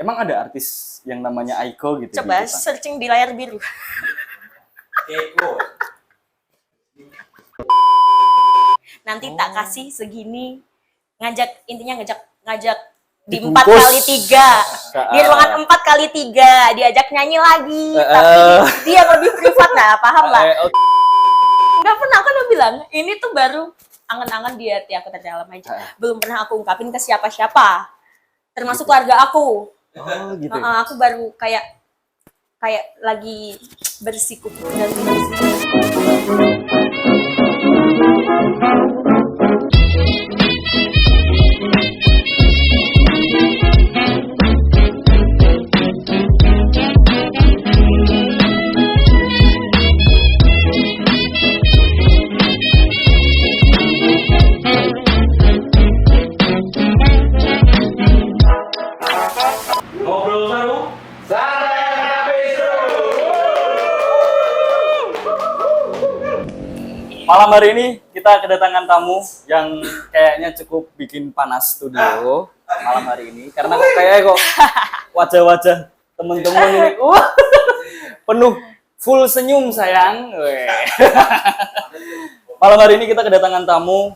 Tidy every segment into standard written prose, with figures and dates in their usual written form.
Emang ada artis yang namanya Aiko gitu? Coba searching di layar biru. Eko. Nanti tak kasih segini. Intinya ngajak di Dibungkus. 4x3 di ruangan 4x3 diajak nyanyi lagi tapi dia lebih privat lah, paham lah. Nggak pernah aku udah bilang ini tuh baru angan-angan di hati aku terdalam aja, belum pernah aku ungkapin ke siapa-siapa termasuk keluarga aku. Gitu. Aku baru kayak lagi bersikup dan bersikup. Ngobrol seru. Malam hari ini kita kedatangan tamu yang kayaknya cukup bikin panas studio malam hari ini karena kok wajah-wajah temen-temen ini penuh full senyum sayang. Malam hari ini kita kedatangan tamu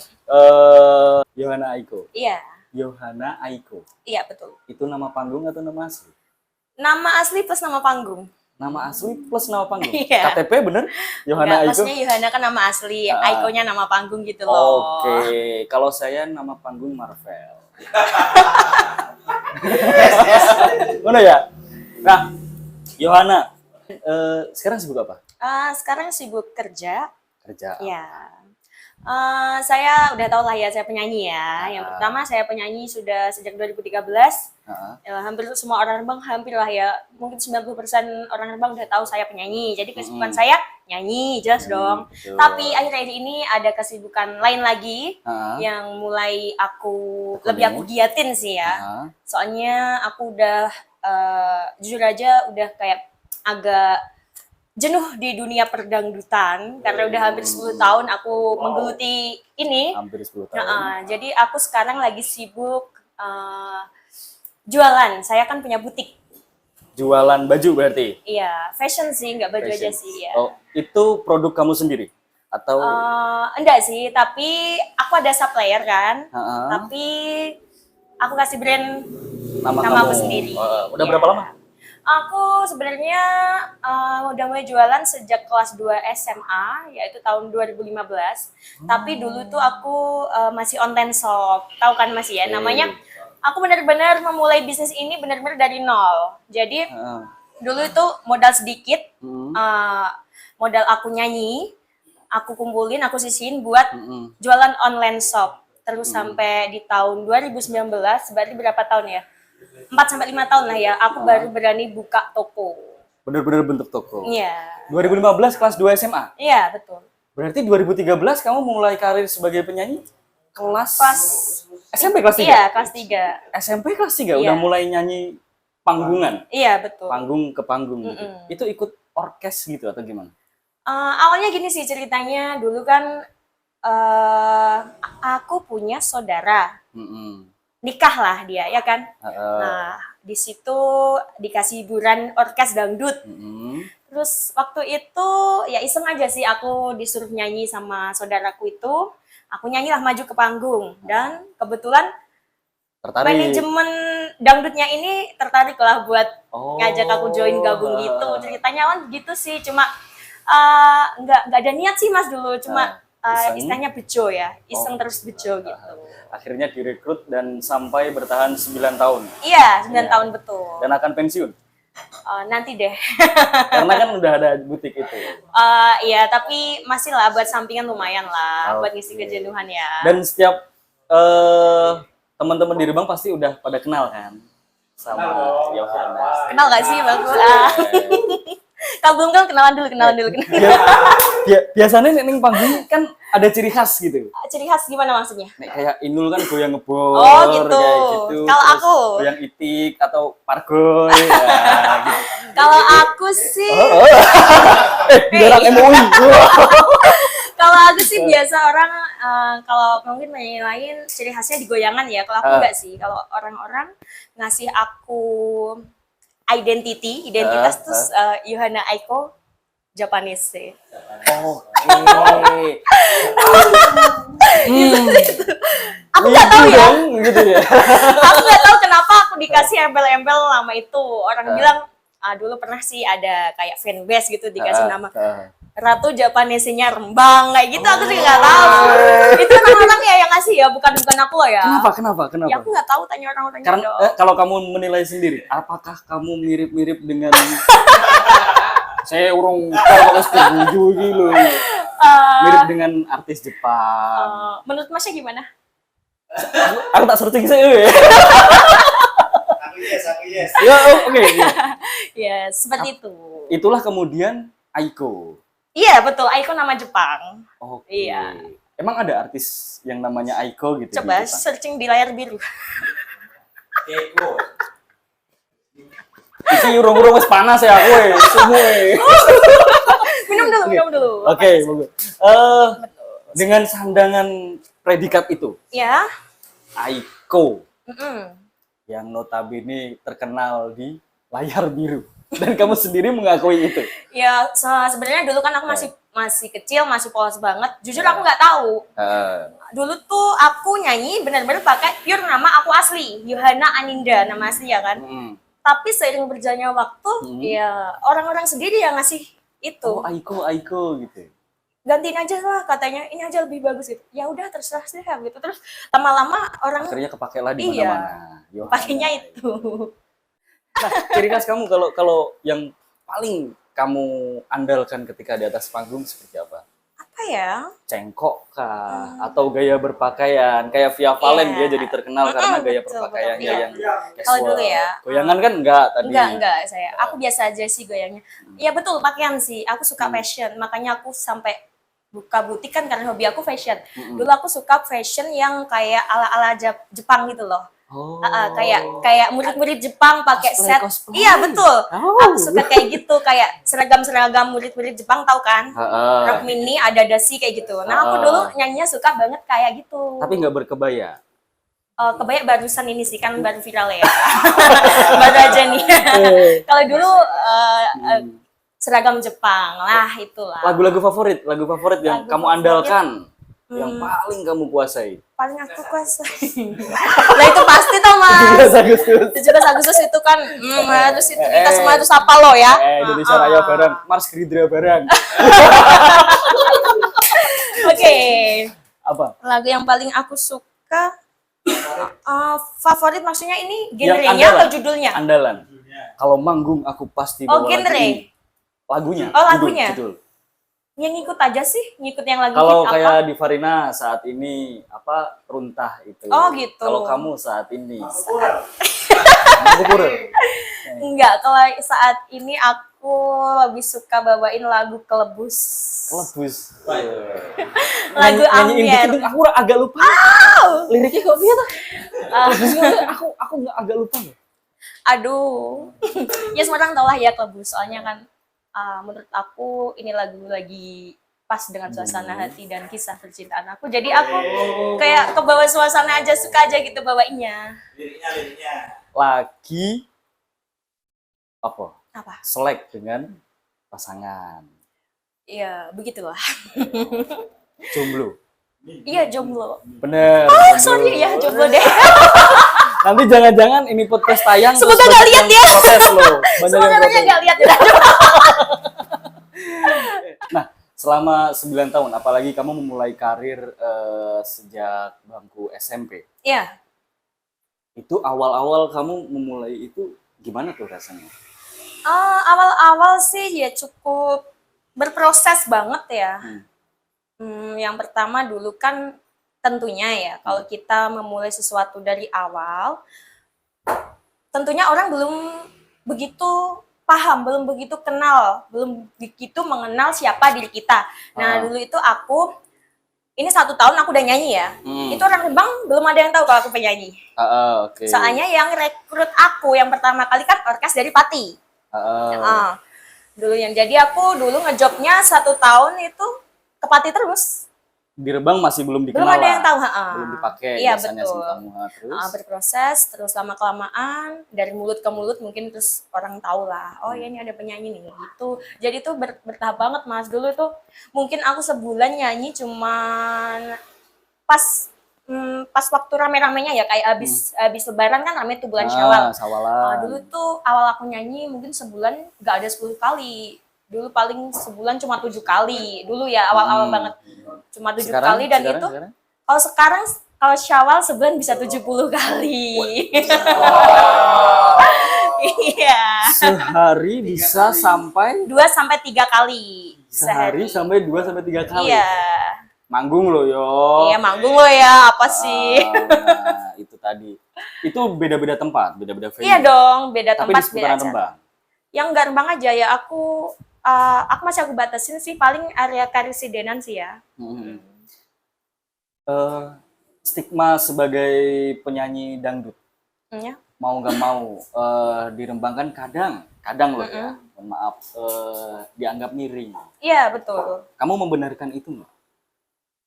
Yohana Aiko. Iya. Yohana Aiko. Iya betul. Itu nama panggung atau nama asli? Nama asli plus nama panggung. Nama asli plus nama panggung. Iya. KTP bener? Yohana Aiko. Maksudnya Yohana kan nama asli, Aiko-nya nama panggung gitu loh. Oke, kalau saya nama panggung Marvel. Mana ya? Nah, Yohana, sekarang sibuk apa? Sekarang sibuk kerja. Kerja. Ya. Saya udah tau lah ya, saya penyanyi ya. Yang pertama saya penyanyi sudah sejak 2013. Hampir semua orang Rembang, hampir lah ya, mungkin 90% orang Rembang udah tahu saya penyanyi. Jadi kesibukan saya nyanyi, jelas dong. Betul. Tapi akhir-akhir ini ada kesibukan lain lagi yang mulai lebih aku giatin sih ya. Soalnya aku udah jujur aja udah kayak agak jenuh di dunia perdangdutan karena udah hampir 10 tahun aku menggeluti ini. Hampir 10 tahun. Jadi aku sekarang lagi sibuk jualan. Saya kan punya butik. Jualan baju berarti? Iya, fashion sih, nggak baju aja sih. Ya. Oh, itu produk kamu sendiri? Atau? Enggak sih, tapi aku ada supplier kan. Tapi aku kasih brand nama aku sendiri. Udah berapa lama? Aku sebenarnya udah mulai jualan sejak kelas 2 SMA, yaitu tahun 2015. Tapi dulu tuh aku masih online shop, tahu kan masih ya? Namanya, aku benar-benar memulai bisnis ini benar-benar dari nol. Jadi dulu itu modal sedikit, modal aku nyanyi, aku kumpulin, aku sisihin buat jualan online shop. Terus sampai di tahun 2019, berarti berapa tahun ya? 4-5 tahun lah ya, aku baru berani buka toko. Bener-bener bentuk toko? Iya. 2015 kelas 2 SMA? Iya, betul. Berarti 2013 kamu mulai karir sebagai penyanyi? Kelas SMP kelas 3? Iya, kelas 3. SMP kelas 3 udah mulai nyanyi panggungan? Iya, betul. Panggung ke panggung gitu. Itu ikut orkes gitu atau gimana? Awalnya gini sih ceritanya, dulu kan aku punya saudara. Nikah lah dia, ya kan? Nah, di situ dikasih hiburan orkes dangdut. Terus waktu itu ya iseng aja sih aku disuruh nyanyi sama saudaraku itu. Aku nyanyilah maju ke panggung dan kebetulan tertarik. Manajemen dangdutnya ini tertarik lah buat ngajak aku join gabung gitu. Ceritanya kan gitu sih, cuma nggak ada niat sih Mas dulu, cuma istilahnya bejo ya, iseng terus bejo gitu. Akhirnya direkrut dan sampai bertahan 9 tahun. Iya, 9 tahun betul. Dan akan pensiun? Nanti deh. Karena kan udah ada butik itu. Iya, tapi masih lah buat sampingan lumayan lah, buat ngisi kejenuhan ya. Dan setiap teman-teman di Rembang pasti udah pada kenal kan? Sama Yohana. Kenal gak sih Bang? Kalau belum kan kenalan dulu. Biasanya ning panggung kan ada ciri khas gitu. Ciri khas gimana maksudnya? Nek kayak Inul kan goyang ngebor, gitu. Kayak gitu. Kalau aku goyang itik atau pargoy ya, gitu. Kalau aku sih dilarang MUI. Kalau aku sih biasa orang kalau mungkin lain ciri khasnya di goyangan ya. Kalau aku enggak sih. Kalau orang-orang ngasih aku identitas terus Yohana Aiko Japanese sih. Oke. Aku nggak tahu ya. Gitu ya. Aku nggak tahu kenapa aku dikasih embel-embel nama itu. Orang bilang dulu pernah sih ada kayak fanbase gitu dikasih nama Ratu Japanesenya Rembang kayak gitu. Aku juga nggak tahu. Itu orang-orang ya yang ngasih ya, bukan aku loh ya. Kenapa? Ya aku nggak tahu, tanya orang-orang. Karena kalau kamu menilai sendiri, apakah kamu mirip-mirip dengan saya urung kalau setuju gitu. Mirip dengan artis Jepang. Menurut Masnya gimana? Aku tak searching saya ya. Aku yes. Ya, oke. Ya, seperti itu. Itulah kemudian Aiko. Iya, betul. Aiko nama Jepang. Oke. Iya. Emang ada artis yang namanya Aiko gitu? Coba di Jepang? searching di layar biru. Keiko. Isi urung-urung wis panas ya aku semua. Minum dulu. Oke, bagus. Dengan sandangan predikat itu, Ya. Aiko Mm-mm. yang notabene terkenal di layar biru dan kamu sendiri mengakui itu. Ya, sebenarnya dulu kan aku masih kecil, masih polos banget. Jujur aku nggak tahu. Dulu tuh aku nyanyi benar-benar pakai pure nama aku asli, Yohana Aninda, nama asli ya kan. Tapi seiring berjalannya waktu, ya orang-orang sendiri yang ngasih itu. Oh, Aiko gitu. Gantiin aja lah katanya, ini aja lebih bagus gitu. Ya udah terserah sih gitu. Terus lama-lama orang Akhirnya kepake lah di Iya. mana-mana. Yohana. pakainya itu. Nah, ciri khas kamu kalau yang paling kamu andalkan ketika di atas panggung seperti apa? Apa ya? Cengkok kah? Atau gaya berpakaian? Kayak Via Valen dia jadi terkenal karena gaya betul, berpakaiannya iya. yang casual. Kalau dulu ya. Goyangan kan enggak tadi. Enggak saya. Aku biasa aja sih goyangnya. Iya betul, pakaian sih. Aku suka fashion. Makanya aku sampai buka butik kan karena hobi aku fashion. Dulu aku suka fashion yang kayak ala-ala Jepang gitu loh. Oh. Kayak murid-murid Jepang pakai set. Cosplay. Iya betul. Oh. Aku suka kayak gitu, kayak seragam-seragam murid-murid Jepang tahu kan? Rok mini, ada dasi kayak gitu. Nah aku dulu nyanyinya suka banget kayak gitu. Tapi nggak berkebaya. Kebaya barusan ini sih kan baru viral ya. Baru aja nih. Kalau dulu seragam Jepang lah itulah. Lagu favorit yang Lagu kamu favorit. andalkan, yang paling kamu kuasai. Paling aku kuasai. Nah itu pasti tau mas. 17 Agustus. 17 Agustus itu kan harus itu kita semua harus apa lo ya. Indonesia Raya bareng, Mars Gerindra bareng. Oke. Apa? Lagu yang paling aku suka favorit maksudnya ini Yang genrenya andalan. atau judulnya? Andalan. Kalau manggung aku pasti bawa lagu genre. ini. Lagunya. Oh, lagunya. Judul. Ya ngikut aja sih, ngikut yang lagi Kalau hit apa. kayak di Farina saat ini apa runtah itu. Oh, gitu. Kalau kamu saat ini. Aku pura. Enggak, kalau saat ini aku lebih suka bawain lagu Kelebus. Kelebus. Lagu Nyanyiin Ambiar. dikit dong, aku agak lupa. Liriknya kok dia tuh? Aku nggak agak lupa. Aduh. Ya semua orang tahu lah ya Kelebus, soalnya kan menurut aku ini lagu lagi pas dengan suasana hati dan kisah percintaan aku. Jadi aku kayak kebawa suasana aja, suka aja gitu bawainnya. Liriknya. Lagi apa? Apa? Selek dengan pasangan. Iya, begitulah. Jomblo. Iya, jomblo. Bener. Oh, jomblo. sorry ya, jomblo deh. Nanti jangan-jangan ini podcast tayang. Semoga terus nggak banyak lihat yang ya. protes loh. Banyak Semoga yang orangnya protes. nggak lihat ya. Nah, selama 9 tahun, apalagi kamu memulai karir sejak bangku SMP. Iya. Itu awal-awal kamu memulai itu gimana tuh rasanya? Awal-awal sih ya cukup berproses banget ya. Yang pertama dulu kan tentunya ya kalau kita memulai sesuatu dari awal, tentunya orang belum begitu paham, belum begitu kenal, belum begitu mengenal siapa diri kita. Nah dulu itu aku, ini 1 tahun aku udah nyanyi ya, itu orang Rembang belum ada yang tahu kalau aku penyanyi. Oke. Soalnya yang rekrut aku yang pertama kali kan orkes dari Pati. Dulu yang jadi aku dulu ngejobnya 1 tahun itu kepati terus. Di Rembang masih belum dikenal Belum ada lah. yang tahu, Belum dipakai Iya, biasanya betul. SIM kamu. Terus Berproses terus lama kelamaan dari mulut ke mulut mungkin terus orang tahu lah, oh ya ini ada penyanyi nih gitu. Jadi tuh bertahap banget Mas. Dulu tuh mungkin aku sebulan nyanyi cuman pas pas waktu rame-ramenya ya, kayak abis lebaran kan rame tuh bulan Syawal. Sawalan. Dulu tuh awal aku nyanyi mungkin sebulan nggak ada 10 kali. Dulu paling sebulan cuma 7 kali. Dulu ya awal-awal banget. Cuma 7 kali dan itu kalau sekarang kalau Syawal sebulan bisa 70 kali. Iya. Sehari bisa sampai 2 sampai 3 kali sehari sampai 2 sampai 3 kali. Iya. Manggung loh yo. Iya, manggung lo ya, apa sih? Nah, itu tadi. Itu beda-beda tempat, beda-beda venue. Iya dong, beda Tapi tempat, di beda seputaran acara. Rembang. Yang nggak Rembang aja ya, aku masih aku batasin sih paling area Karisidenan sih ya. Stigma sebagai penyanyi dangdut, Ya. mau nggak mau di Rembang kan kadang loh ya, mohon maaf, dianggap miring. Iya, betul. Kamu membenarkan itu nggak?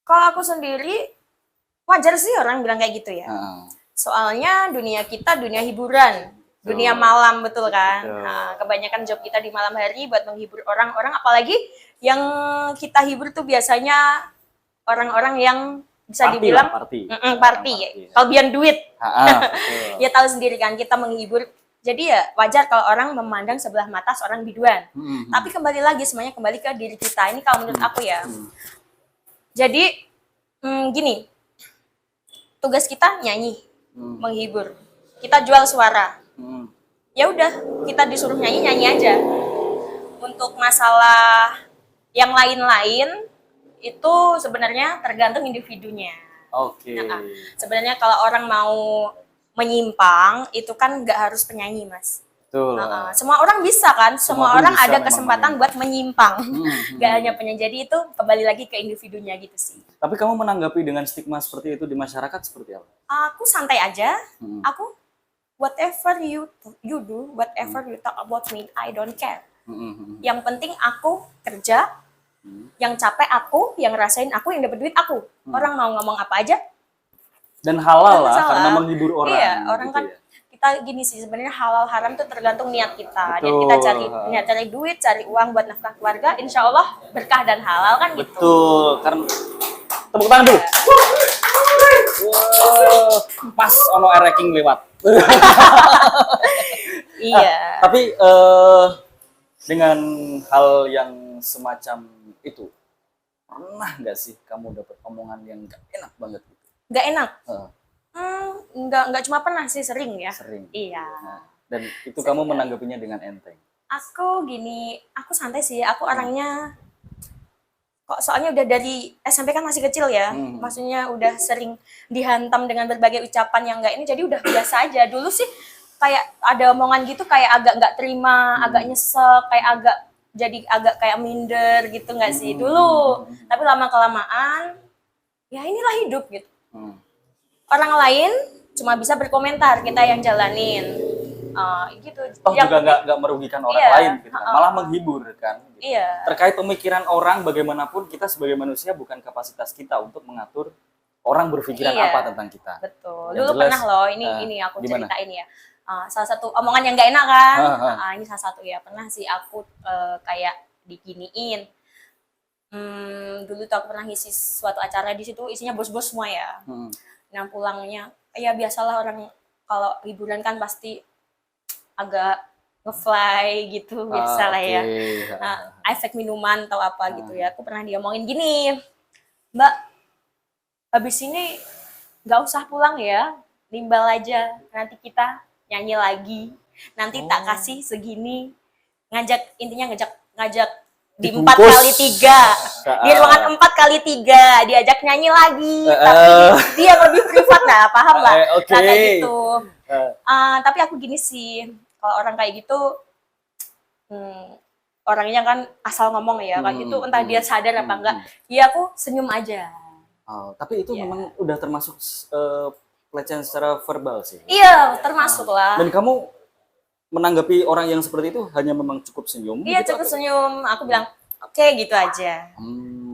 Kalau aku sendiri wajar sih orang bilang kayak gitu ya. Soalnya dunia kita dunia hiburan, dunia malam, betul kan? Betul. Nah, kebanyakan job kita di malam hari buat menghibur orang-orang, apalagi yang kita hibur tuh biasanya orang-orang yang bisa Party dibilang lah, party. party. Party. Kelebihan duit. Betul. Ya tahu sendiri kan kita menghibur. Jadi ya wajar kalau orang memandang sebelah mata seorang biduan. Tapi kembali lagi semuanya kembali ke diri kita. Ini kalau menurut aku ya. Jadi gini, tugas kita nyanyi, menghibur. Kita jual suara. Ya udah, kita disuruh nyanyi aja. Untuk masalah yang lain-lain itu sebenarnya tergantung individunya. Oke. Nah, sebenarnya kalau orang mau menyimpang itu kan nggak harus penyanyi, Mas. Betul. Semua orang bisa kan, semua pun orang bisa ada memang kesempatan buat menyimpang. Nggak hanya penyanyi. Jadi itu kembali lagi ke individunya gitu sih. Tapi kamu menanggapi dengan stigma seperti itu di masyarakat seperti apa? Aku santai aja. Aku whatever you do, whatever you talk about me, I don't care. Yang penting aku kerja, yang capek aku, yang rasain aku, yang dapat duit aku. Orang mau ngomong apa aja. Dan halal lah Masalah. karena menghibur orang. Iya, orang gitu kan ya. kita gini sih sebenarnya halal haram tuh tergantung niat kita. Betul. Niat kita cari duit, cari uang buat nafkah keluarga, insya Allah berkah dan halal kan gitu. Betul, karena tepuk tangan dulu. Wow, pas ono ranking lewat. Iya. Tapi dengan hal yang semacam itu, pernah nggak sih kamu dapat omongan yang nggak enak banget gitu? Nggak enak. Eh, Nggak cuma pernah sih, sering ya. Sering. Iya. Nah, dan itu kamu menanggapinya dengan enteng. Aku gini, aku santai sih. Aku orangnya kok soalnya udah dari SMP kan masih kecil ya. Maksudnya udah sering dihantam dengan berbagai ucapan yang enggak ini, jadi udah biasa aja. Dulu sih kayak ada omongan gitu kayak agak nggak terima, agak nyesek, kayak agak kayak minder gitu nggak sih dulu. Tapi lama kelamaan ya inilah hidup gitu. Orang lain cuma bisa berkomentar, kita yang jalanin. Gitu. Toh Yang juga nggak merugikan orang Iya, lain, gitu kan. Malah menghibur kan. Gitu. Iya. Terkait pemikiran orang, bagaimanapun kita sebagai manusia bukan kapasitas kita untuk mengatur orang berpikiran Iya. apa tentang kita. Betul. Yang Dulu jelas, pernah loh, ini aku gimana? ceritain ya. Salah satu omongan yang gak enak kan. Ini salah satu ya. Pernah sih aku kayak diginiin. Dulu tuh aku pernah ngisi suatu acara di situ isinya bos-bos semua ya. Nah pulangnya, ya biasalah orang kalau liburan kan pasti agak nge-fly gitu, biasa lah ya. Nah, efek minuman atau apa gitu ya. Aku pernah diomongin gini, Mbak, habis ini nggak usah pulang ya, nimbal aja. Nanti kita nyanyi lagi. Nanti tak kasih segini. Intinya ngajak di 4 kali 3, di ruangan 4 kali 3 diajak nyanyi lagi, tapi dia lebih privat, nah paham lah, Oke. Nah, kayak gitu. Tapi aku gini sih, kalau orang kayak gitu, orangnya kan asal ngomong ya, kayak gitu, entah dia sadar apa enggak, ya aku senyum aja. Tapi itu memang udah termasuk pelecehan secara verbal sih. Iya, termasuk lah. Dan kamu menanggapi orang yang seperti itu hanya memang cukup senyum? Iya, gitu, cukup atau- senyum. Aku bilang, oke, gitu aja.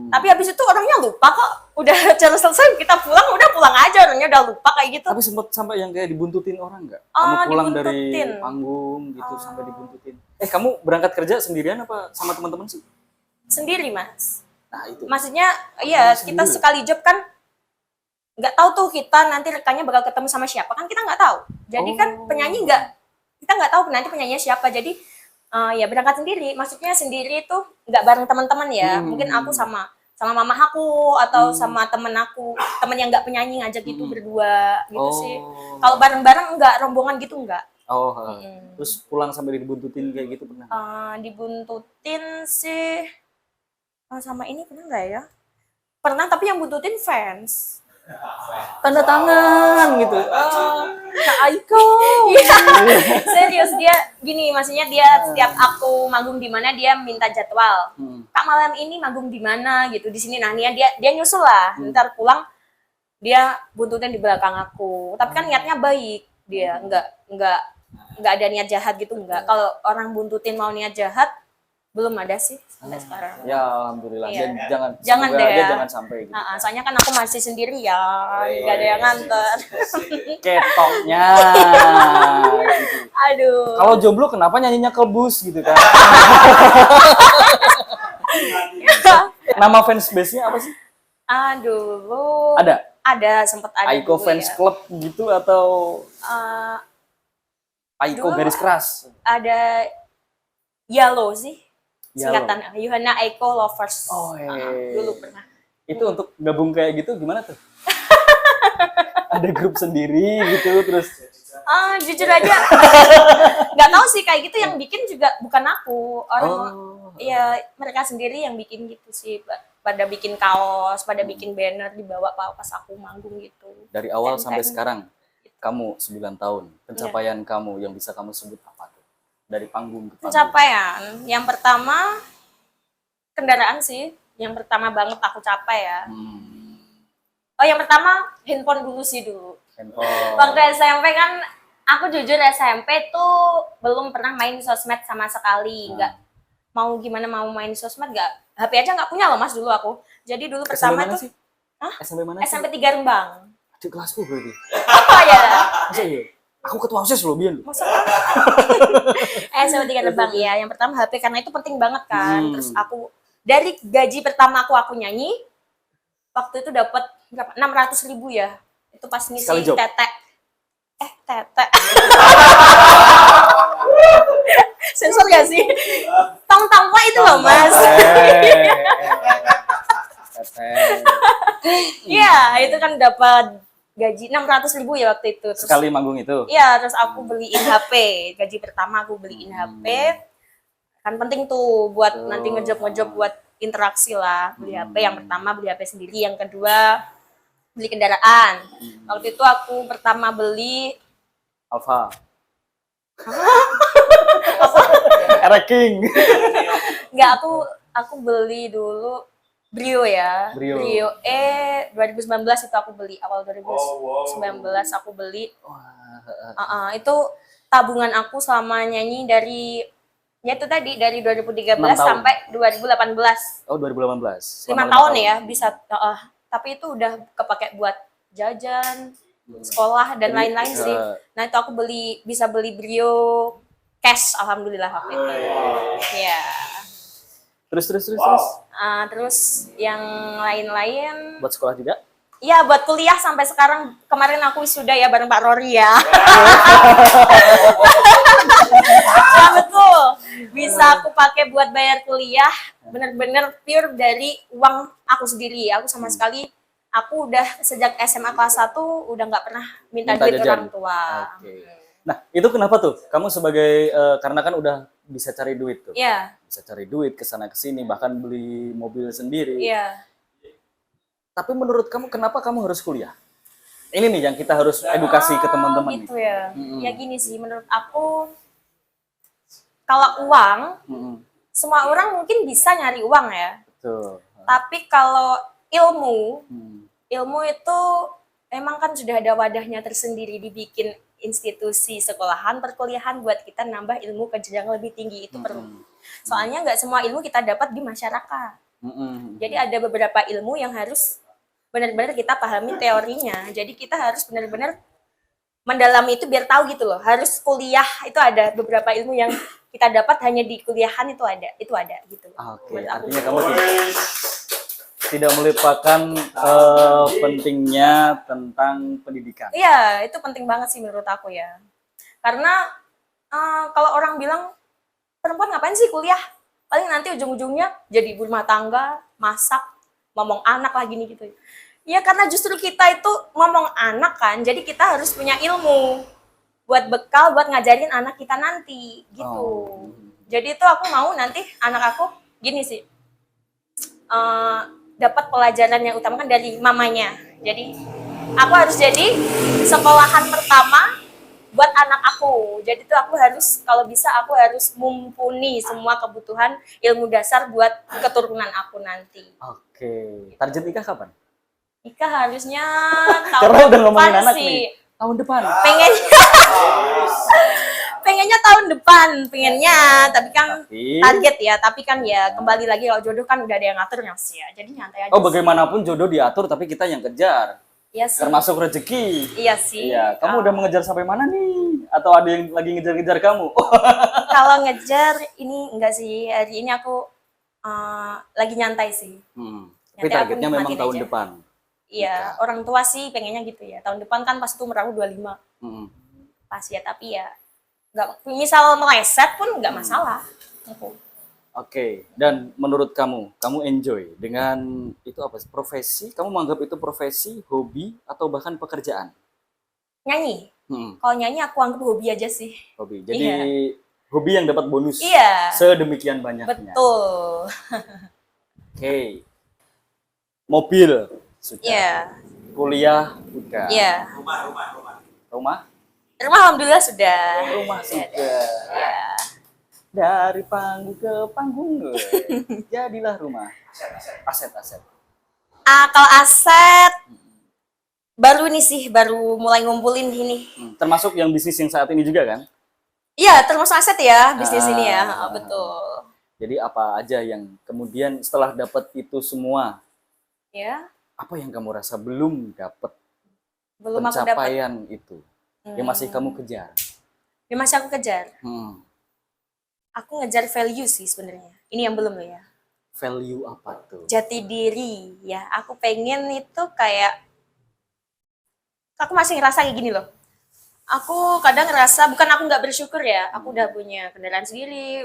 Tapi habis itu orangnya lupa kok. Udah acara selesai, kita pulang, udah pulang aja. Orangnya udah lupa kayak gitu. Tapi sempat sampai yang kayak dibuntutin orang nggak? Oh, Kamu pulang dari dibuntutin. panggung gitu sampai dibuntutin. Kamu berangkat kerja sendirian apa sama teman-teman sih? Sendiri, Mas. Nah itu. Maksudnya, iya, kita sendiri. sekali job kan nggak tahu tuh kita nanti rekannya bakal ketemu sama siapa, kan kita nggak tahu. Jadi kan penyanyi kita nggak tahu nanti penyanyinya siapa. Jadi ya berangkat sendiri. Maksudnya sendiri itu nggak bareng teman-teman ya. Mungkin aku sama mama aku atau sama temen aku, temen yang nggak penyanyi ngajak gitu berdua gitu sih. Kalau bareng-bareng nggak, rombongan gitu nggak. Terus pulang sampai dibuntutin kayak gitu pernah? Dibuntutin sih sama ini pernah nggak ya? Pernah, tapi yang buntutin fans. Tanda tangan gitu. Kak Aiko. Iya, serius dia gini, maksudnya dia setiap aku manggung di mana dia minta jadwal. Kak malam ini manggung di mana gitu di sini. Nah dia nyusul lah. Ntar pulang dia buntutin di belakang aku. Tapi kan niatnya baik, dia nggak ada niat jahat gitu nggak. Kalau orang buntutin mau niat jahat belum ada sih sampai sekarang. Ya alhamdulillah. Iya. Jangan deh aja ya. jangan sampai gitu. Soalnya kan aku masih sendirian, nggak ada yang nganter. Ketoknya. Gitu. Aduh. Kalau jomblo kenapa nyanyinya kebus gitu kan? Nama fans base-nya apa sih? Dulu Ada? sempat ada Aiko dulu fans ya. club gitu atau Aiko dulu garis keras? Ada Yalo sih. Yalo. Singkatan Yohana Aiko Lovers. Iya. Dulu pernah. Itu untuk gabung kayak gitu gimana tuh? Ada grup sendiri gitu terus Jujur aja nggak tahu sih, kayak gitu yang bikin juga bukan aku, orang ya mereka sendiri yang bikin gitu sih, pada bikin kaos, pada bikin banner dibawa pas aku manggung gitu. dari awal sampai Tempeng. sekarang kamu 9 tahun pencapaian kamu yang bisa kamu sebut apa tuh dari panggung ke panggung? Pencapaian yang pertama kendaraan sih, yang pertama banget aku capai ya. Yang pertama handphone dulu sih dulu. Handphone. Waktu SMP kan, aku jujur SMP tuh belum pernah main sosmed sama sekali. Nggak mau gimana mau main sosmed, nggak. HP aja nggak punya loh Mas dulu aku. Jadi dulu SMP pertama mana tuh, sih? SMP mana sih? SMP 3 Rembang. Adik kelasku berarti. Oh ya, Masa iya? Aku ketua OSIS loh Bian. masa SMP 3 Rembang ya. Yang pertama HP karena itu penting banget kan. Terus aku dari gaji pertama aku nyanyi, waktu itu dapat berapa? 600.000 ya. Itu pas ngisi Sekali job? tete. Sensor gak sih? Tong-tongkwa itu loh Mas. Iya, itu kan dapat gaji 600.000 ya waktu itu. Terus, Sekali manggung itu. iya, terus aku beliin HP. Gaji pertama aku beliin HP. Kan penting tuh buat nanti ngejob buat interaksi lah. Beli HP yang pertama, beli HP sendiri. Yang kedua, beli kendaraan. Waktu itu aku pertama beli Alfa. Era King. Enggak, aku beli dulu Brio ya. Brio. 2019 itu aku beli, awal 2019 aku beli. Itu tabungan aku selama nyanyi dari ya itu tadi dari 2013 6 tahun. sampai 2018. Oh 2018. 5 Selama tahun 5 ya bisa. Tapi itu udah kepake buat jajan, sekolah dan lain-lain sih. Nah itu aku bisa beli Brio cash, alhamdulillah waktu itu. Ya. Terus. Terus yang lain-lain, Buat sekolah juga? iya buat kuliah sampai sekarang. Kemarin aku wisuda ya bareng Pak Rory ya. Ya betul, bisa aku pakai buat bayar kuliah, bener-bener pure dari uang aku sendiri. Aku sama sekali, aku udah sejak SMA kelas 1 udah nggak pernah minta duit jajan. orang tua. Oke. Nah itu kenapa tuh? Kamu sebagai karena kan udah bisa cari duit tuh. Iya, Bisa cari duit kesana kesini, bahkan beli mobil sendiri. iya. Tapi menurut kamu kenapa kamu harus kuliah? Ini nih yang kita harus edukasi ke teman-teman nih. Gitu ya. Ya gini sih, menurut aku kalau uang, semua orang mungkin bisa nyari uang ya. Betul. Tapi kalau ilmu itu emang kan sudah ada wadahnya tersendiri, dibikin institusi sekolahan, perkuliahan buat kita nambah ilmu ke jenjang lebih tinggi itu perlu. Soalnya nggak semua ilmu kita dapat di masyarakat. Jadi ada beberapa ilmu yang harus benar-benar kita pahami teorinya. Jadi kita harus benar-benar mendalami itu biar tahu gitu loh. Harus kuliah itu ada beberapa ilmu yang kita dapat hanya di kuliahan itu ada gitu. Oke, Menurut aku. artinya kamu tidak melupakan pentingnya tentang pendidikan. Iya, itu penting banget sih menurut aku ya. Karena kalau orang bilang perempuan ngapain sih kuliah? Paling nanti ujung-ujungnya jadi ibu rumah tangga, masak, ngomong anak lagi nih gitu. Ya karena justru kita itu ngomong anak kan, jadi kita harus punya ilmu buat bekal buat ngajarin anak kita nanti gitu. Jadi itu aku mau nanti anak aku gini sih, dapat pelajaran yang utama kan dari mamanya. Jadi aku harus jadi sekolahan pertama buat anak aku. Jadi itu aku harus, kalau bisa aku harus mumpuni semua kebutuhan ilmu dasar buat keturunan aku nanti. Oke, target nikah kapan? Nikah harusnya Karena tahun udah ngomongin depan anak sih. nih. Tahun depan. Pengennya tahun depan, tapi kan Tapi- target ya. Tapi kan ya kembali lagi kalau jodoh kan udah ada yang ngatur ya sih ya. Jadi nyantai aja. Oh, bagaimanapun jodoh diatur tapi kita yang kejar. Iya sih. Termasuk rezeki. Iya sih. Iya, kamu udah mengejar sampai mana nih? Atau ada yang lagi ngejar-ngejar kamu? Kalau ngejar ini enggak sih. Hari ini aku lagi nyantai sih. Tapi Nanti aku targetnya memang nikmatin tahun aja. depan. Iya, orang tua sih pengennya gitu ya. Tahun depan kan pas umur aku 25. Hmm. Pas ya, tapi ya nggak, misal meleset pun nggak masalah. Oke, dan menurut kamu enjoy dengan itu apa? Profesi? Kamu menganggap itu profesi, hobi, atau bahkan pekerjaan? Nyanyi. Hmm, Kalau nyanyi aku anggap hobi aja sih. hobi. Jadi Iya. hobi yang dapat bonus. Iya. Sedemikian banyaknya. Betul. Oke. Mobil sudah. Iya. Kuliah udah. Iya. Rumah? Rumah alhamdulillah sudah. Rumah sudah. Iya. Dari panggung ke panggung. Jadilah rumah. Aset-aset. Kalau aset baru nih sih, baru mulai ngumpulin gini. Termasuk yang bisnis yang saat ini juga kan? Iya, termasuk aset ya bisnis ini ya. Betul. Jadi apa aja yang kemudian setelah dapat itu semua, Ya, apa yang kamu rasa belum dapat belum aku dapat. pencapaian itu yang masih kamu kejar? Yang masih aku kejar. Hmm. Aku ngejar value sih sebenarnya. Ini yang belum loh ya. Value apa tuh? Jati diri ya. Aku pengen itu kayak, aku masih ngerasa kayak gini loh. Aku kadang ngerasa, bukan aku nggak bersyukur ya. Aku udah punya kendaraan sendiri,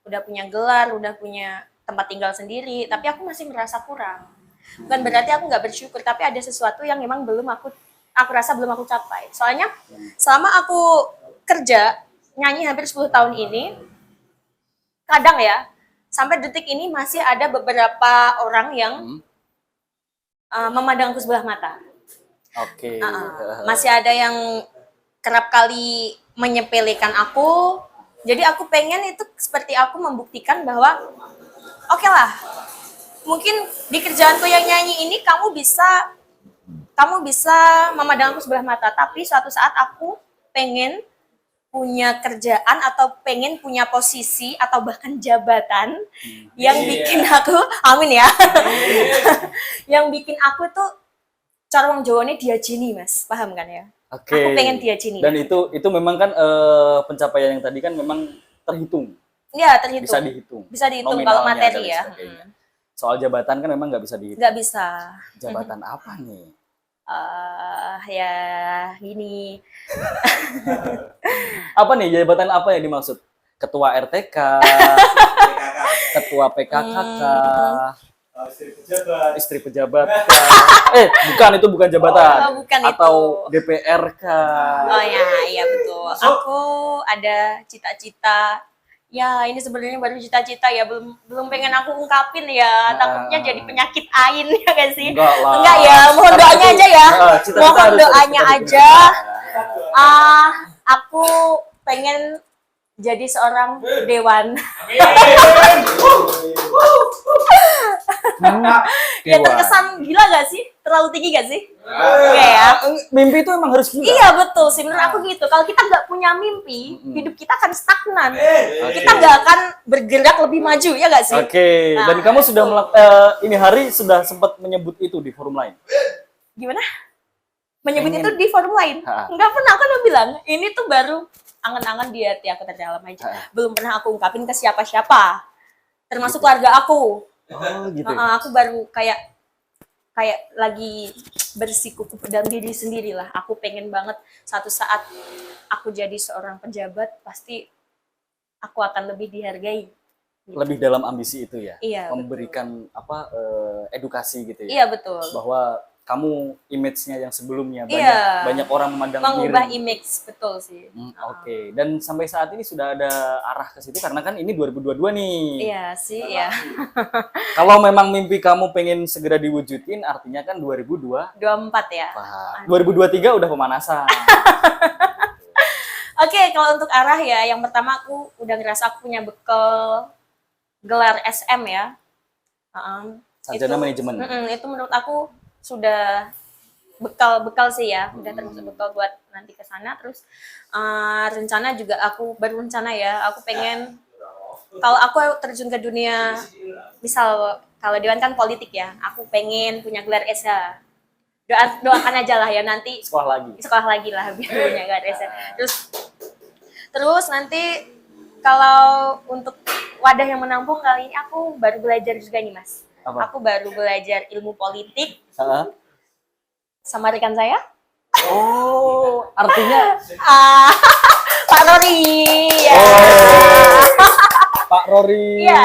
udah punya gelar, udah punya tempat tinggal sendiri. Tapi aku masih merasa kurang. Bukan berarti aku nggak bersyukur, tapi ada sesuatu yang memang belum aku rasa belum aku capai. Soalnya selama aku kerja nyanyi hampir 10 tahun ini, kadang ya sampai detik ini masih ada beberapa orang yang memandang aku sebelah mata. Oke. Masih ada yang kerap kali menyepelekan aku. Jadi aku pengen itu seperti aku membuktikan bahwa oke lah, mungkin di kerjaanku yang nyanyi ini kamu bisa memandang aku sebelah mata, tapi suatu saat aku pengen punya kerjaan atau pengen punya posisi atau bahkan jabatan yang bikin aku, amin ya, yang bikin aku tuh cara wong Jawa ini diajeni mas, paham kan ya? Oke. Aku pengen diajeni. Dan itu memang kan pencapaian yang tadi kan memang terhitung. Iya terhitung. Bisa dihitung. Bisa dihitung kalau Nominalnya materi dan ya. sebagainya. Soal jabatan kan memang nggak bisa dihitung. Nggak bisa. Jabatan apa nih? Ya gini. Apa nih jabatan apa yang dimaksud? Ketua RTK, ketua PKKK, istri pejabat, bukan itu bukan jabatan. Oh, bukan atau itu. DPRK. Oh ya, iya betul. Aku ada cita-cita. Ya, ini sebenarnya baru cita-cita ya, belum pengen aku ungkapin ya. Takutnya jadi penyakit ain ya kan sih? Enggak lah. Enggak ya, mohon Karena doanya itu, aja ya. cita-cita Mohon harus doanya kita aja. diberikan. Aku pengen jadi seorang dewan. Ya Dewa. terkesan gila gak sih? terlalu tinggi gak sih? Enggak ya? Mimpi itu emang harus gila. Iya betul sih, menurut aku gitu. Kalau kita nggak punya mimpi, hidup kita akan stagnan. Kita nggak akan bergerak lebih maju, ya nggak sih? Oke, Nah, dan kamu sudah ini hari sudah sempat menyebut itu di forum lain. Gimana? Menyebut Pengen- itu di forum lain? Ha. Nggak pernah, aku udah bilang. Ini tuh baru angan-angan di hati aku terdalam aja. Ha. Belum pernah aku ungkapin ke siapa-siapa. Termasuk keluarga aku. Oh, gitu. Ya? Aku baru kayak lagi bersikukup dalam diri sendiri lah. Aku pengen banget suatu saat aku jadi seorang pejabat, pasti aku akan lebih dihargai. Gitu. Lebih dalam ambisi itu ya. Iya, Memberikan edukasi gitu ya. Iya betul. Bahwa kamu image-nya yang sebelumnya Iya. banyak orang memandang Mengubah miring. image, betul sih. Oke, dan sampai saat ini sudah ada arah ke situ karena kan ini 2022 nih. Iya sih, iya. Kalau memang mimpi kamu pengen segera diwujudin, artinya kan 2002. 24 ya. Wah, 2023 udah pemanasan. Oke, kalau untuk arah ya, yang pertama aku udah ngerasa aku punya bekal gelar SM ya. Sarjana manajemen. Itu menurut aku sudah bekal sih ya, udah termasuk bekal buat nanti ke sana. Terus rencana juga aku berencana ya, aku pengen kalau aku terjun ke dunia, misal kalau Dewan kan politik ya, aku pengen punya gelar SH. Doakan aja lah ya nanti sekolah lagi lah biar punya gelar SH. Terus nanti kalau untuk wadah yang menampung kali ini aku baru belajar juga nih Mas. Apa? Aku baru belajar ilmu politik Heeh. sama rekan saya. Oh, artinya Pak Rory. Ya. Pak Rory Iya.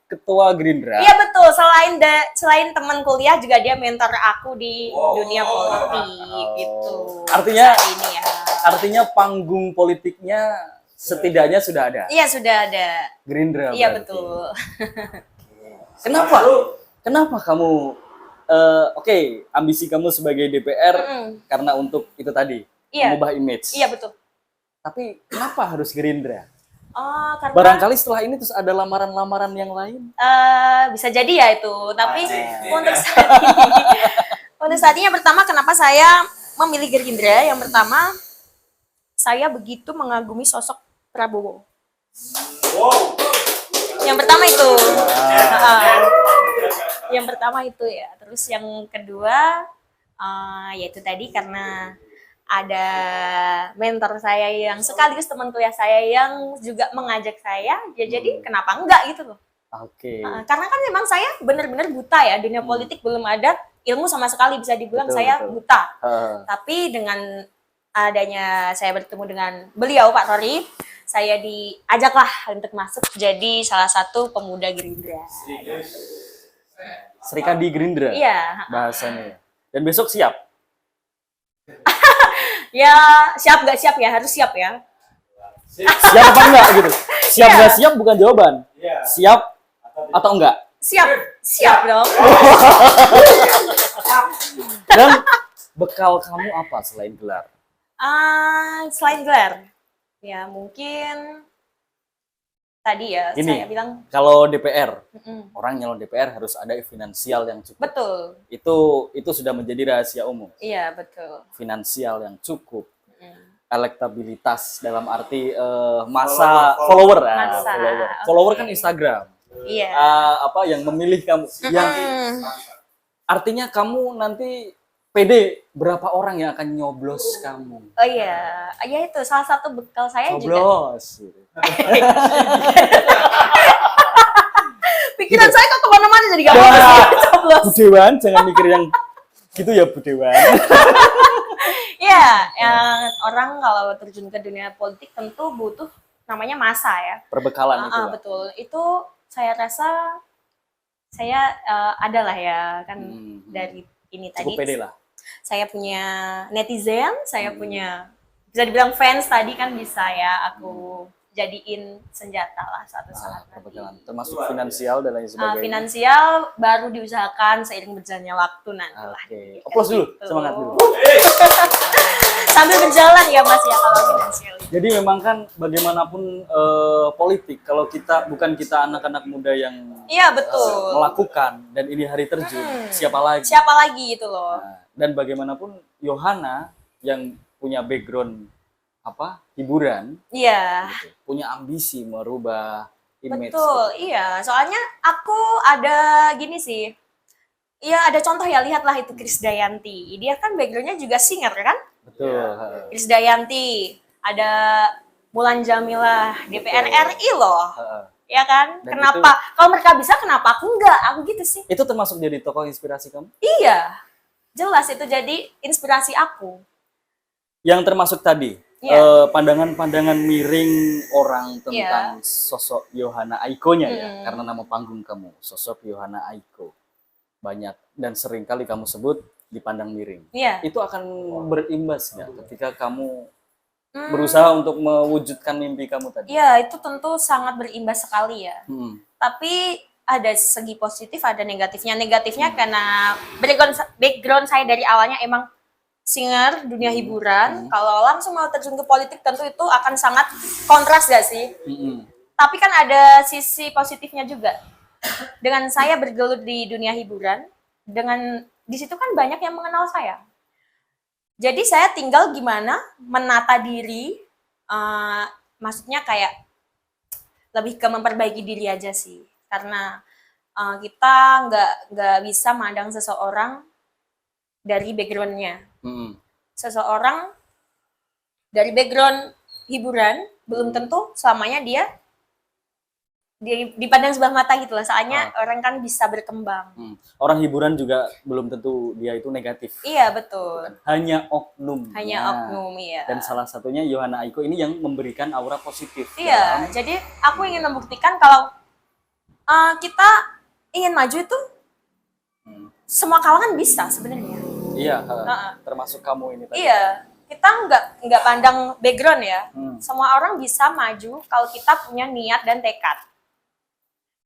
ketua Gerindra. Iya betul. Selain teman kuliah juga dia mentor aku di dunia politik gitu. Artinya- Saat ini ya. Artinya panggung politiknya setidaknya sudah ada. Iya sudah ada. Gerindra. Iya berarti. betul. Kenapa? Kenapa kamu ambisi kamu sebagai DPR karena untuk itu tadi, Iya. mengubah image. Iya betul. Tapi kenapa harus Gerindra? Oh, karena Barangkali setelah ini terus ada lamaran-lamaran yang lain. bisa jadi ya itu. Tapi untuk saat ini yang pertama kenapa saya memilih Gerindra? Yang pertama saya begitu mengagumi sosok Prabowo. Yang pertama itu. Yang pertama itu ya. Terus yang kedua yaitu tadi karena ada mentor saya yang sekaligus teman kuliah saya yang juga mengajak saya, ya jadi kenapa enggak gitu loh. Oke. Karena kan memang saya benar-benar buta ya, dunia politik belum ada ilmu sama sekali, bisa dibilang Betul, saya betul. buta. Tapi Tapi dengan adanya saya bertemu dengan beliau Pak Rory, saya diajaklah untuk masuk jadi salah satu pemuda Gerindra. serikat di Gerindra Iya. bahasanya. Dan besok siap. Ya siap nggak siap ya, harus siap ya. Siap apa enggak gitu? Siap Iya. nggak siap bukan jawaban. Iya. Siap atau enggak? Siap dong. Dan bekal kamu apa selain gelar? Selain gelar, ya mungkin tadi ya Gini. saya bilang Kalau DPR, mm-mm. orang nyalon DPR harus ada finansial yang cukup. Betul, Itu sudah menjadi rahasia umum. iya betul. Finansial yang cukup, Mm. elektabilitas dalam arti masa follower, Massa, follower oke. kan Instagram. Iya. Yang memilih kamu, yang artinya kamu nanti PD berapa orang yang akan nyoblos kamu? Oh iya, ya itu salah satu bekal saya juga. Coblos. Pikiran saya kok kemana-mana jadi gak Ya. fokus ya. Coblos. Budewan, jangan mikir yang gitu ya Budewan. Iya, yang orang kalau terjun ke dunia politik tentu butuh namanya masa ya. Perbekalan itu. Lah. Betul. Itu saya rasa saya adalah ya kan dari ini tadi. Cukup pede lah. Saya punya netizen, saya punya bisa dibilang fans tadi kan bisa ya aku jadiin senjata lah suatu saat nanti. Perbekalan termasuk finansial dan lain sebagainya. Finansial baru diusahakan seiring berjalannya waktu nanti lah. Oke. Kan Aplaus dulu, gitu. semangat dulu. Sambil berjalan ya Mas ya kalau finansial. Jadi memang kan bagaimanapun politik kalau bukan kita anak-anak muda yang Iya betul. melakukan dan ini hari terjun, siapa lagi? Siapa lagi itu loh? Nah, dan bagaimanapun Yohana yang punya background hiburan, Iya. gitu, punya ambisi merubah image. Betul, iya. Soalnya aku ada gini sih. Iya, ada contoh ya, lihatlah itu Krisdayanti. Dia kan backgroundnya juga singer kan? Betul. Krisdayanti, ada Mulan Jamilah, DPR RI loh. Ya kan? Dan Kenapa? Kalau mereka bisa, kenapa aku enggak? Aku gitu sih. Itu termasuk jadi tokoh inspirasi kamu? Iya, jelas itu jadi inspirasi aku. Yang termasuk tadi, Iya. pandangan-pandangan miring orang tentang sosok Yohana Aiko-nya ya, karena nama panggung kamu, sosok Yohana Aiko. Banyak dan sering kali kamu sebut dipandang miring. Iya. Itu akan berimbas nggak ketika kamu berusaha untuk mewujudkan mimpi kamu tadi? Iya, itu tentu sangat berimbas sekali ya. Hmm. Tapi ada segi positif, ada negatifnya. Negatifnya karena background saya dari awalnya emang singer, dunia hiburan. Kalau langsung mau terjun ke politik tentu itu akan sangat kontras gak sih? Tapi kan ada sisi positifnya juga. Dengan saya bergelut di dunia hiburan, di situ kan banyak yang mengenal saya. Jadi saya tinggal gimana menata diri, maksudnya kayak lebih ke memperbaiki diri aja sih. Karena kita nggak bisa mandang seseorang dari background-nya. Seseorang dari background hiburan belum tentu selamanya dia dipandang sebelah mata gitu lah. Soalnya orang kan bisa berkembang. Orang hiburan juga belum tentu dia itu negatif. Iya, betul. Hanya oknum. Hanya oknum, iya. Dan salah satunya Yohana Aiko ini yang memberikan aura positif. Iya, jadi aku ingin membuktikan kalau kita ingin maju itu semua kalangan bisa sebenarnya. Iya, termasuk kamu ini tadi. Iya, kita nggak pandang background ya. Semua orang bisa maju kalau kita punya niat dan tekad.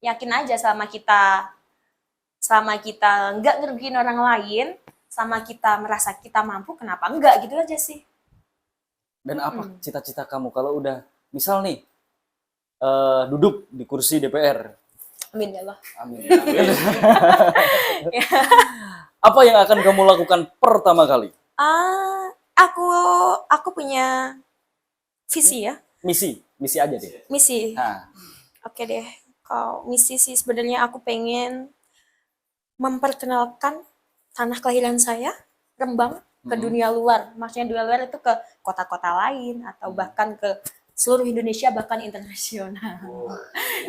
Yakin aja selama kita nggak ngerugiin orang lain, sama kita merasa kita mampu, kenapa enggak gitu aja sih. Dan apa cita-cita kamu kalau udah misal nih duduk di kursi DPR? Amin ya Allah. Amin. Apa yang akan kamu lakukan pertama kali? Aku punya visi ya. Misi aja deh. Misi. Nah. Oke deh. Kalau misi sih sebenarnya aku pengen memperkenalkan tanah kelahiran saya, Rembang, ke dunia luar. Maksudnya dunia luar itu ke kota-kota lain atau bahkan ke seluruh Indonesia, bahkan internasional.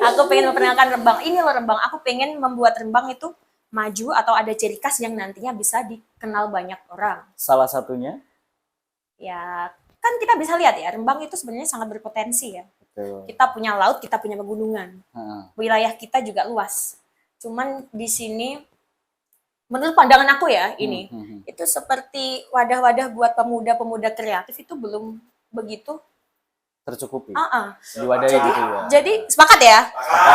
Aku pengen memperkenalkan Rembang. Ini loh Rembang. Aku pengen membuat Rembang itu maju atau ada ciri khas yang nantinya bisa dikenal banyak orang. Salah satunya? Ya, kan kita bisa lihat ya, Rembang itu sebenarnya sangat berpotensi ya. Betul. Kita punya laut, kita punya pegunungan. Wilayah kita juga luas. Cuman di sini, menurut pandangan aku ya, itu seperti wadah-wadah buat pemuda-pemuda kreatif itu belum begitu tercukupi. Diwadahi gitu ya. Jadi sepakat ya.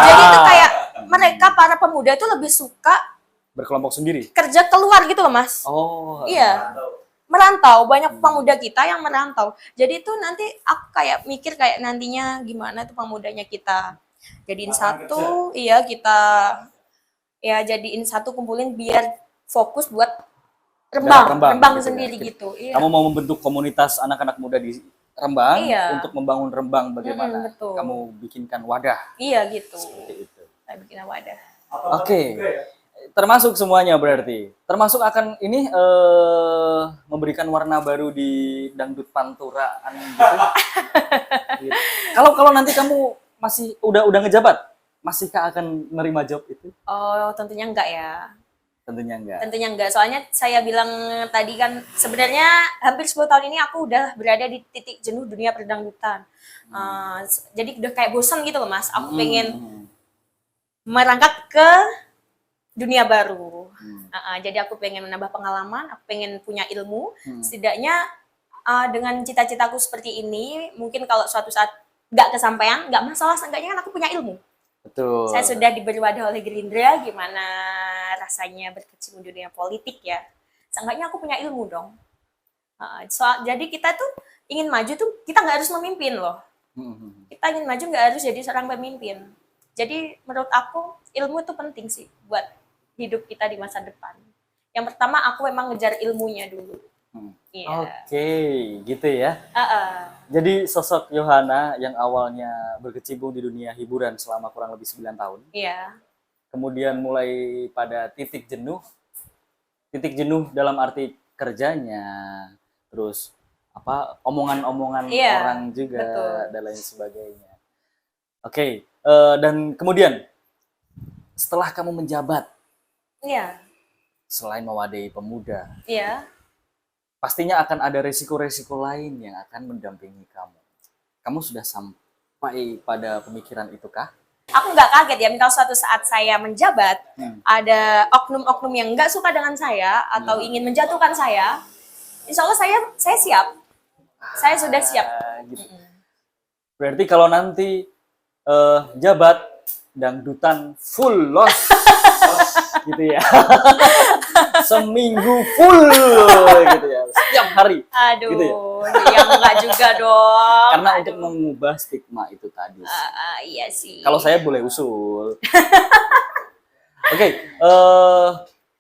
Jadi itu kayak mereka para pemuda itu lebih suka berkelompok sendiri. Kerja keluar gitu loh, Mas. Oh. Iya. Merantau, banyak pemuda kita yang merantau. Jadi itu nanti aku kayak mikir kayak nantinya gimana tuh pemudanya kita jadiin satu, iya kita ya jadiin satu, kumpulin biar fokus buat Rembang gitu sendiri ya. Gitu. Iya. Kamu mau membentuk komunitas anak-anak muda di Rembang untuk membangun Rembang bagaimana? Betul. Kamu bikinkan wadah. Iya gitu. Seperti itu. Saya bikin wadah. Oke. Termasuk semuanya berarti. Termasuk akan ini memberikan warna baru di dangdut panturaan gitu. Gitu. Kalau nanti kamu masih udah ngejabat, masihkah akan menerima job itu? Oh, tentunya enggak ya. Tentunya enggak. Tentunya enggak. Soalnya saya bilang tadi kan sebenarnya hampir 10 tahun ini aku udah berada di titik jenuh dunia perdangdutan. Jadi udah kayak bosan gitu loh, Mas. Aku pengen merangkak ke dunia baru. Jadi aku pengen menambah pengalaman, aku pengen punya ilmu. Setidaknya dengan cita-citaku seperti ini, mungkin kalau suatu saat nggak kesampaian, nggak masalah, seenggaknya kan aku punya ilmu. Betul. Saya sudah diberi wadah oleh Gerindra, gimana rasanya berkecimpung di dunia politik ya. Seenggaknya aku punya ilmu dong. Jadi kita tuh ingin maju tuh, kita nggak harus memimpin loh. Kita ingin maju nggak harus jadi seorang pemimpin. Jadi menurut aku ilmu itu penting sih buat hidup kita di masa depan. Yang pertama aku emang ngejar ilmunya dulu. Iya. Oke, gitu ya. Jadi sosok Yohana yang awalnya berkecimpung di dunia hiburan selama kurang lebih 9 tahun. Iya. Kemudian mulai pada titik jenuh dalam arti kerjanya, terus apa omongan-omongan Iya, orang juga betul. dan lain sebagainya. Oke, dan kemudian setelah kamu menjabat, Iya. selain mewadahi pemuda, Iya. pastinya akan ada resiko-resiko lain yang akan mendampingi kamu. Kamu sudah sampai pada pemikiran itu kah? Aku nggak kaget ya, kalau suatu saat saya menjabat, ada oknum-oknum yang nggak suka dengan saya atau ingin menjatuhkan saya, insya Allah saya siap. Saya sudah siap. Gitu. Berarti kalau nanti jabat dangdutan full loss gitu ya. Seminggu full gitu ya. Setiap hari. Aduh, Gitu ya enggak juga dong. Karena untuk mengubah stigma itu tadi. Iya sih. Kalau saya boleh usul. Oke,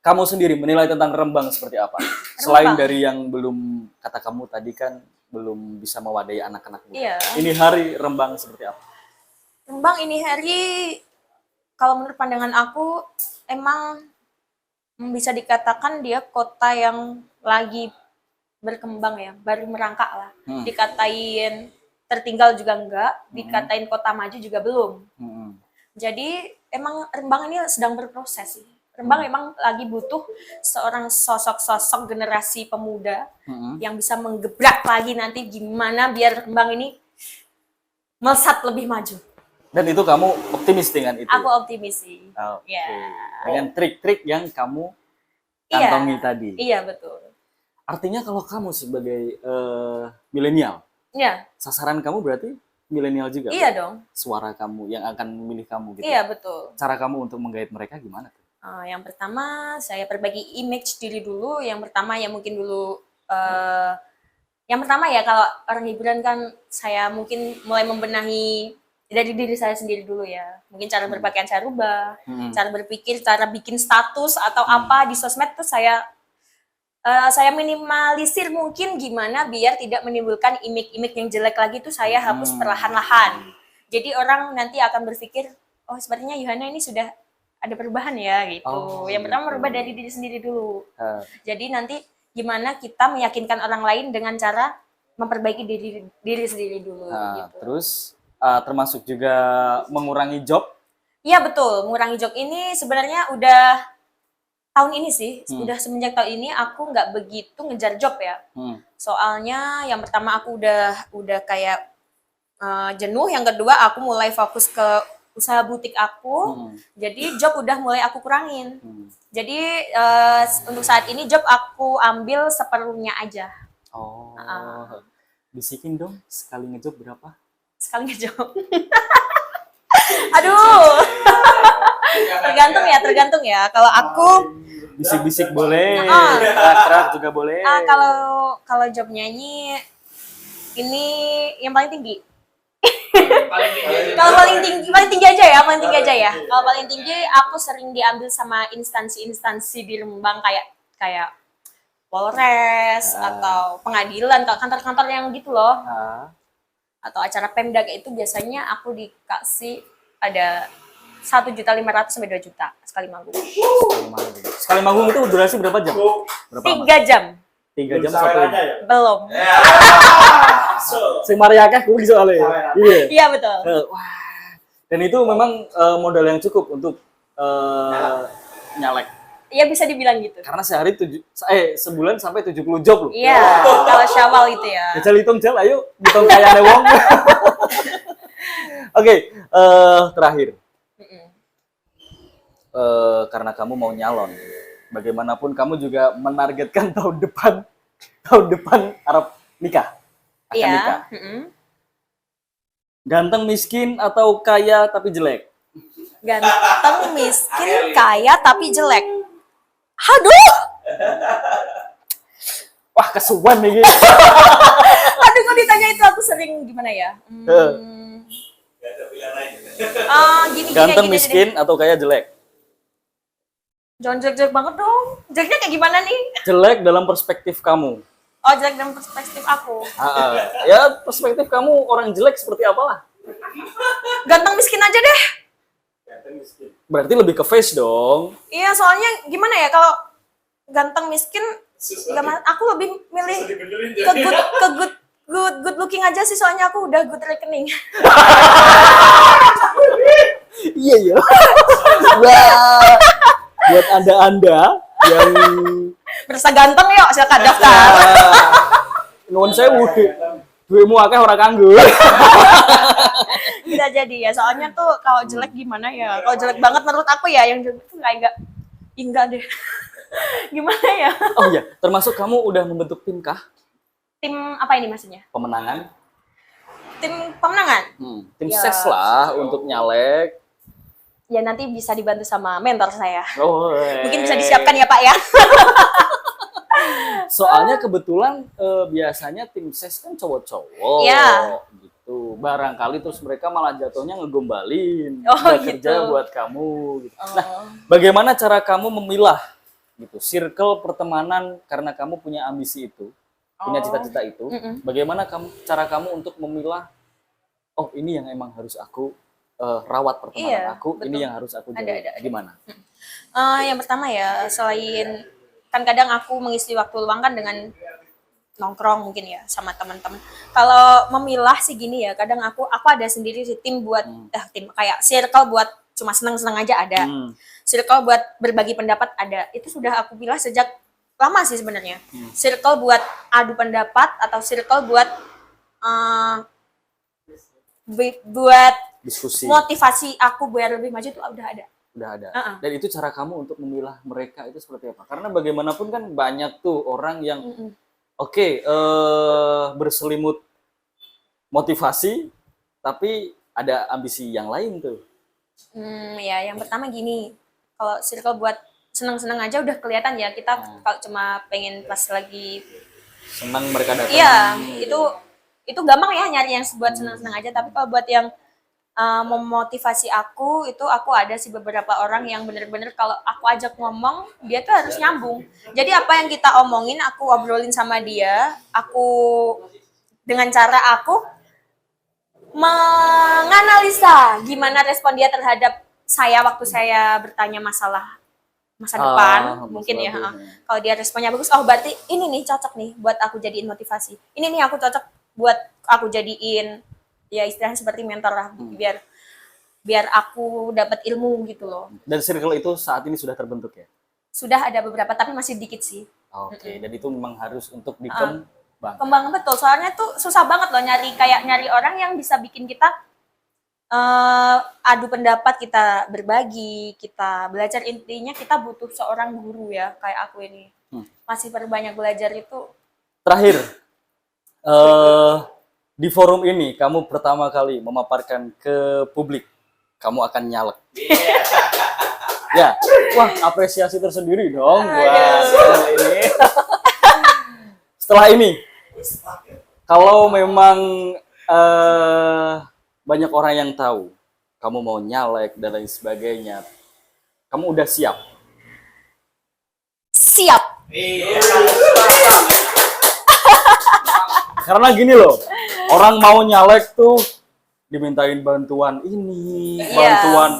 kamu sendiri menilai tentang Rembang seperti apa? Selain dari yang belum, kata kamu tadi kan belum bisa mewadahi anak-anak muda. Iya. Ini hari Rembang seperti apa? Rembang ini hari, kalau menurut pandangan aku, emang bisa dikatakan dia kota yang lagi berkembang ya, baru merangkak lah. Dikatain tertinggal juga enggak, dikatain kota maju juga belum. Jadi emang Rembang ini sedang berproses sih. Rembang emang lagi butuh seorang sosok-sosok generasi pemuda yang bisa menggebrak lagi nanti gimana biar Rembang ini melesat lebih maju. Dan itu kamu optimis dengan itu? Aku optimis sih. Oke. Ya. Dengan trik-trik yang kamu kantongi tadi. Iya, betul. Artinya kalau kamu sebagai milenial, Iya. sasaran kamu berarti milenial juga? Iya dong. Suara kamu yang akan memilih kamu gitu? Iya, betul. Cara kamu untuk menggait mereka gimana tuh? Yang pertama, saya perbaiki image diri dulu. Yang pertama ya mungkin dulu, yang pertama ya kalau orang hiburan kan saya mungkin mulai membenahi dari diri saya sendiri dulu ya. Mungkin cara berpakaian saya rubah, cara berpikir, cara bikin status atau apa di sosmed tuh saya minimalisir mungkin gimana biar tidak menimbulkan image-image yang jelek lagi tuh saya hapus perlahan-lahan. Jadi orang nanti akan berpikir, oh sepertinya Yohana ini sudah ada perubahan ya gitu. Yang pertama merubah dari diri sendiri dulu. Jadi nanti gimana kita meyakinkan orang lain dengan cara memperbaiki diri sendiri dulu. Gitu. Terus termasuk juga mengurangi job? Iya betul, mengurangi job ini sebenarnya udah tahun ini sih, udah semenjak tahun ini aku nggak begitu ngejar job ya. Soalnya yang pertama aku udah kayak jenuh, yang kedua aku mulai fokus ke usaha butik aku, jadi job udah mulai aku kurangin. Jadi untuk saat ini job aku ambil seperlunya aja. Bisikin dong, sekali ngejob berapa? Sekali ngejob. Aduh. Tergantung ya. Kalau aku bisik-bisik boleh, kerak-kerak juga boleh. Kalau job nyanyi ini yang paling tinggi. Kalau paling tinggi aja ya. Kalau paling tinggi aku sering diambil sama instansi-instansi di Rembang kayak Polres atau pengadilan, kantor-kantor yang gitu loh. Atau acara Pemda kayak itu biasanya aku dikasih ada 1.500.000 sampai 2 juta sekali manggung. Sekali manggung itu durasi berapa jam? 3 jam. 3 jam satu. Belum. Si Mariakah gue soalnya. Iya betul. Wah. Dan itu memang modal yang cukup untuk nyalek. Iya bisa dibilang gitu. Karena sebulan sampai 70 job loh. Iya, kalau Syawal itu ya. Jajal hitung jal, ayo hitung kayane wong. Oke, terakhir. Karena kamu mau nyalon, bagaimanapun kamu juga menargetkan tahun depan Arab nikah. Akan nikah. Ganteng, miskin, atau kaya tapi jelek? Ganteng, miskin, kaya tapi jelek. Aduh, Wah, kesuwen nih. aduh kok ditanya itu aku sering gimana ya? Gak ada pilihan lain. Gini Ganteng, gini, miskin, atau kaya jelek? Jangan jelek-jelek banget dong. Jeleknya kayak gimana nih? Jelek dalam perspektif kamu. Oh, jelek dalam perspektif aku. Ya, perspektif kamu orang jelek seperti apalah? Ganteng miskin aja deh. Berarti lebih ke face dong. Iya, soalnya gimana ya kalau ganteng miskin, aku lebih milih ke good looking aja sih, soalnya aku udah good rekening. Iya ya. Wah, buat anda yang Berasa ganteng yuk, silakan daftar. nuwun sewu, duitmu akeh ora kanggo. Bisa jadi ya, soalnya tuh kalau jelek gimana ya? Kalau jelek banget menurut aku ya, yang jelek tuh enggak deh. Gimana ya? Oh iya, termasuk kamu udah membentuk tim kah? Tim apa ini maksudnya? Pemenangan? Tim pemenangan? Tim Ya. ses lah untuk nyalek. Ya nanti bisa dibantu sama mentor saya. Oh, Mungkin bisa disiapkan ya Pak ya. Soalnya kebetulan biasanya tim ses kan cowok-cowok. Iya. Gitu. Barangkali terus mereka malah jatuhnya ngegombalin. Oh, nggak gitu. kerja buat kamu. Gitu. Nah, bagaimana cara kamu memilah gitu circle pertemanan karena kamu punya ambisi itu, punya cita-cita itu? Bagaimana cara kamu untuk memilah? Oh, ini yang emang harus aku rawat pertemanan Iya, aku. betul. Ini yang harus aku jaga. Ada. Gimana? Yang pertama ya, selain kan kadang aku mengisi waktu luang kan dengan nongkrong mungkin ya sama teman-teman. Kalau memilah sih gini ya, kadang aku ada sendiri sih tim buat tim kayak circle buat cuma senang-senang aja ada. Circle buat berbagi pendapat ada. Itu sudah aku pilah sejak lama sih sebenarnya. Circle buat adu pendapat atau circle buat buat Diskusi. motivasi aku biar lebih maju itu udah ada. Udah ada. Dan itu cara kamu untuk memilah mereka itu seperti apa? Karena bagaimanapun kan banyak tuh orang yang berselimut motivasi, tapi ada ambisi yang lain tuh. Ya yang pertama gini, kalau circle buat senang-senang aja udah kelihatan ya, kita kalau cuma pengen pas lagi Senang mereka datang. iya, itu gampang ya nyari yang buat senang-senang aja, tapi kalau buat yang memotivasi aku, itu aku ada sih beberapa orang yang bener-bener kalau aku ajak ngomong, dia tuh harus nyambung. Jadi apa yang kita omongin, aku obrolin sama dia, dengan cara aku menganalisa gimana respon dia terhadap saya waktu saya bertanya masalah masa depan, mungkin ya. Kalau dia responnya bagus, oh berarti ini nih cocok nih buat aku jadiin motivasi. Ini nih aku cocok buat aku jadiin ya istilahnya seperti mentor lah, biar aku dapat ilmu gitu loh. Dan circle itu saat ini sudah terbentuk ya? Sudah ada beberapa tapi masih dikit sih. Oke, dan itu memang harus untuk dikembang. Kembang betul, soalnya tuh susah banget loh nyari orang yang bisa bikin kita adu pendapat, kita berbagi, kita belajar. Intinya kita butuh seorang guru ya, kayak aku ini. Masih perlu banyak belajar itu. Terakhir, di forum ini kamu pertama kali memaparkan ke publik, kamu akan nyalek. Ya, wah apresiasi tersendiri dong buat ini. Setelah ini, kalau memang banyak orang yang tahu kamu mau nyalek dan lain sebagainya, kamu udah siap? Siap. Karena gini loh, orang mau nyalek tuh dimintain bantuan ini, bantuan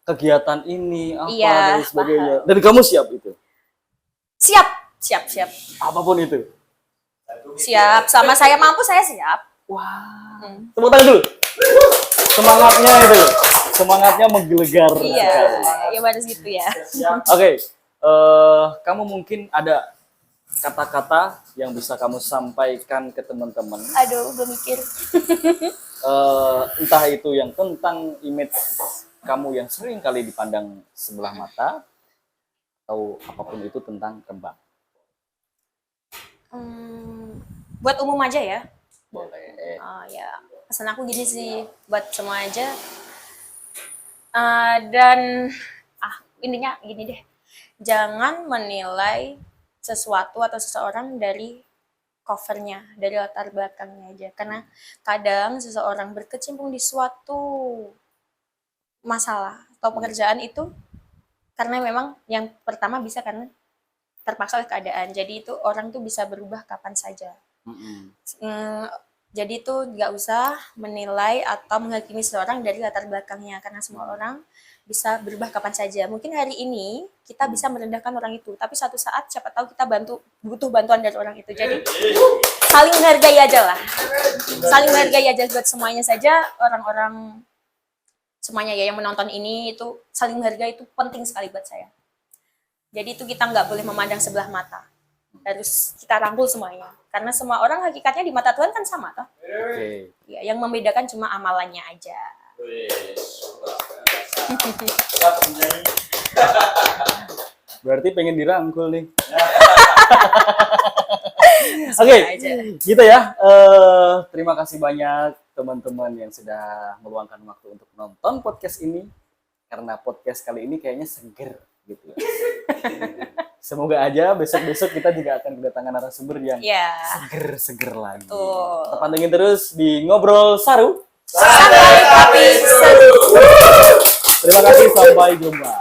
kegiatan ini, apa dan sebagainya. Dan kamu siap itu? Siap. Apapun itu? Siap, sama saya mampu saya siap. Wah, tepuk tangan dulu. Semangatnya itu, semangatnya menggelegar. Iya, ya harus gitu ya. Oke, kamu mungkin ada kata-kata yang bisa kamu sampaikan ke teman-teman. Aduh, gue mikir. Entah itu yang tentang image kamu yang sering kali dipandang sebelah mata, atau apapun itu tentang Rembang. Buat umum aja ya. Boleh. Ya. pesan aku gini sih buat semua aja. Dan intinya gini deh, jangan menilai sesuatu atau seseorang dari covernya, dari latar belakangnya aja. Karena kadang seseorang berkecimpung di suatu masalah atau pekerjaan itu karena memang yang pertama bisa karena terpaksa oleh keadaan. Jadi itu orang tuh bisa berubah kapan saja. Jadi itu nggak usah menilai atau menghakimi seseorang dari latar belakangnya karena semua orang bisa berubah kapan saja. Mungkin hari ini kita bisa merendahkan orang itu, tapi suatu saat siapa tahu kita butuh bantuan dari orang itu. Jadi saling menghargai aja lah. Saling menghargai aja buat semuanya saja, orang-orang semuanya ya yang menonton ini itu saling menghargai itu penting sekali buat saya. Jadi itu kita nggak boleh memandang sebelah mata. Harus kita rangkul semuanya. Karena semua orang hakikatnya di mata Tuhan kan sama toh. Oke. Ya, yang membedakan cuma amalannya aja. Berarti pengen dirangkul nih. Oke, aja. gitu ya. Terima kasih banyak teman-teman yang sudah meluangkan waktu untuk nonton podcast ini. Karena podcast kali ini kayaknya seger gitu ya. Semoga aja besok-besok kita juga akan kedatangan narasumber yang seger-seger lagi. Pantengin terus di Ngobrol Saru. Sampai tapi seru. Terima kasih, sampai jumpa.